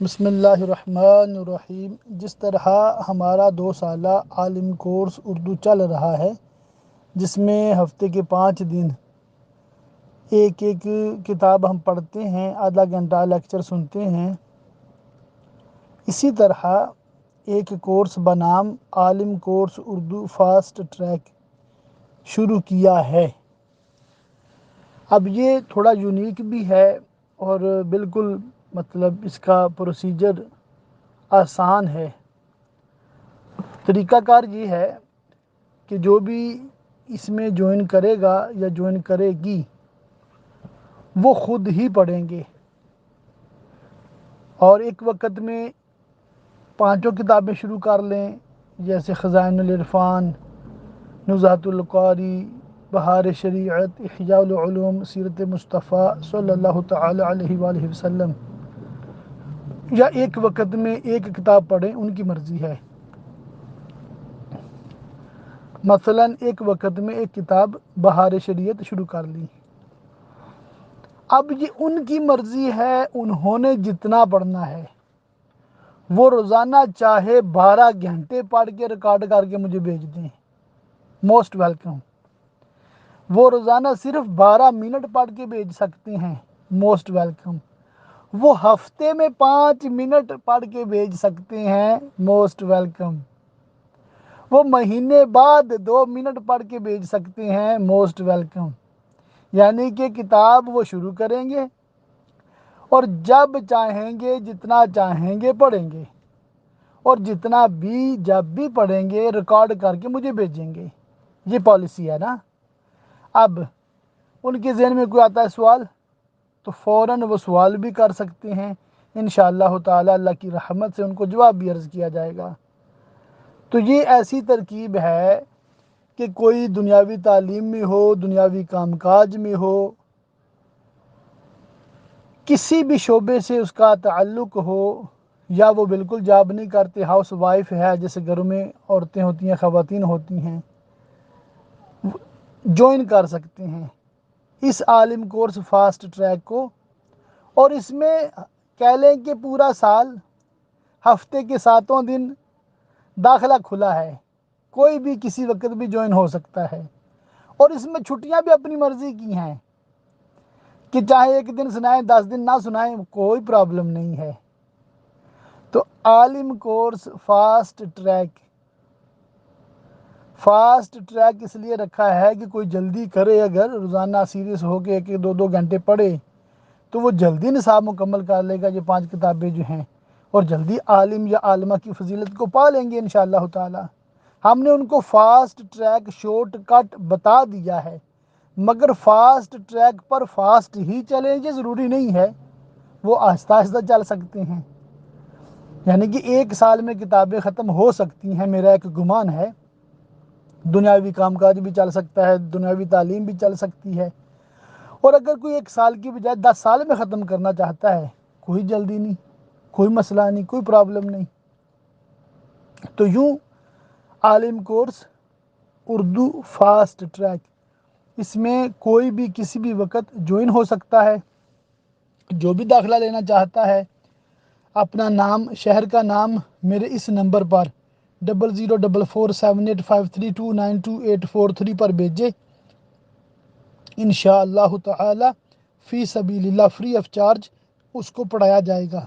بسم اللہ الرحمن الرحیم۔ جس طرح ہمارا 2 سالہ عالم کورس اردو چل رہا ہے، جس میں ہفتے کے 5 دن ایک ایک کتاب ہم پڑھتے ہیں، آدھا گھنٹہ لیکچر سنتے ہیں، اسی طرح ایک کورس بنام عالم کورس اردو فاسٹ ٹریک شروع کیا ہے۔ اب یہ تھوڑا یونیک بھی ہے اور بالکل اس کا پروسیجر آسان ہے۔ طریقہ کار یہ ہے کہ جو بھی اس میں جوائن کرے گا یا جوائن کرے گی وہ خود ہی پڑھیں گے، اور ایک وقت میں 5 کتابیں شروع کر لیں، جیسے خزائن العرفان، نزہۃ القاری، بہار شریعت، احیاء العلوم، سیرت مصطفیٰ صلی اللہ تعالی علیہ وآلہ وسلم، یا ایک وقت میں ایک کتاب پڑھیں، ان کی مرضی ہے۔ مثلا ایک وقت میں ایک کتاب بہار شریعت شروع کر لی، اب یہ ان کی مرضی ہے، انہوں نے جتنا پڑھنا ہے وہ روزانہ چاہے 12 گھنٹے پڑھ کے ریکارڈ کر کے مجھے بھیج دیں، موسٹ ویلکم۔ وہ روزانہ صرف 12 منٹ پڑھ کے بھیج سکتے ہیں، موسٹ ویلکم۔ وہ ہفتے میں 5 منٹ پڑھ کے بھیج سکتے ہیں، موسٹ ویلکم۔ وہ مہینے بعد 2 منٹ پڑھ کے بھیج سکتے ہیں، موسٹ ویلکم۔ یعنی کہ کتاب وہ شروع کریں گے اور جب چاہیں گے جتنا چاہیں گے پڑھیں گے، اور جتنا بھی جب بھی پڑھیں گے ریکارڈ کر کے مجھے بھیجیں گے۔ یہ پالیسی ہے نا۔ اب ان کے ذہن میں کوئی آتا ہے سوال تو فوراً وہ سوال بھی کر سکتے ہیں، انشاءاللہ تعالی اللہ کی رحمت سے ان کو جواب بھی عرض کیا جائے گا۔ تو یہ ایسی ترکیب ہے کہ کوئی دنیاوی تعلیم میں ہو، دنیاوی کام کاج میں ہو، کسی بھی شعبے سے اس کا تعلق ہو، یا وہ بالکل جاب نہیں کرتے، ہاؤس وائف ہے، جیسے گھروں میں عورتیں ہوتی ہیں، خواتین ہوتی ہیں، جوائن کر سکتے ہیں اس عالم کورس فاسٹ ٹریک کو۔ اور اس میں کہہ لیں کہ پورا سال، ہفتے کے 7 دن داخلہ کھلا ہے، کوئی بھی کسی وقت بھی جوائن ہو سکتا ہے، اور اس میں چھٹیاں بھی اپنی مرضی کی ہیں کہ چاہے 1 دن سنائیں، 10 دن نہ سنائیں، کوئی پرابلم نہیں ہے۔ تو عالم کورس فاسٹ ٹریک اس لیے رکھا ہے کہ کوئی جلدی کرے، اگر روزانہ سیریس ہو کے 1-2 گھنٹے پڑھے تو وہ جلدی نصاب مکمل کر لے گا، یہ 5 کتابیں جو ہیں، اور جلدی عالم یا عالمہ کی فضیلت کو پا لیں گے انشاءاللہ تعالی۔ ہم نے ان کو فاسٹ ٹریک شارٹ کٹ بتا دیا ہے، مگر فاسٹ ٹریک پر فاسٹ ہی چلیں، یہ ضروری نہیں ہے، وہ آہستہ آہستہ چل سکتے ہیں۔ یعنی کہ 1 سال میں کتابیں ختم ہو سکتی ہیں، میرا ایک گمان ہے۔ دنیاوی کام کاج بھی چل سکتا ہے، دنیاوی تعلیم بھی چل سکتی ہے، اور اگر کوئی 1 سال کی بجائے 10 سال میں ختم کرنا چاہتا ہے، کوئی جلدی نہیں، کوئی مسئلہ نہیں، کوئی پرابلم نہیں۔ تو یوں عالم کورس اردو فاسٹ ٹریک، اس میں کوئی بھی کسی بھی وقت جوائن ہو سکتا ہے۔ جو بھی داخلہ لینا چاہتا ہے اپنا نام، شہر کا نام میرے اس نمبر پر 00447853292843 پر بھیجے، انشاءاللہ تعالی فی سبیل اللہ فری آف چارج اس کو پڑھایا جائے گا۔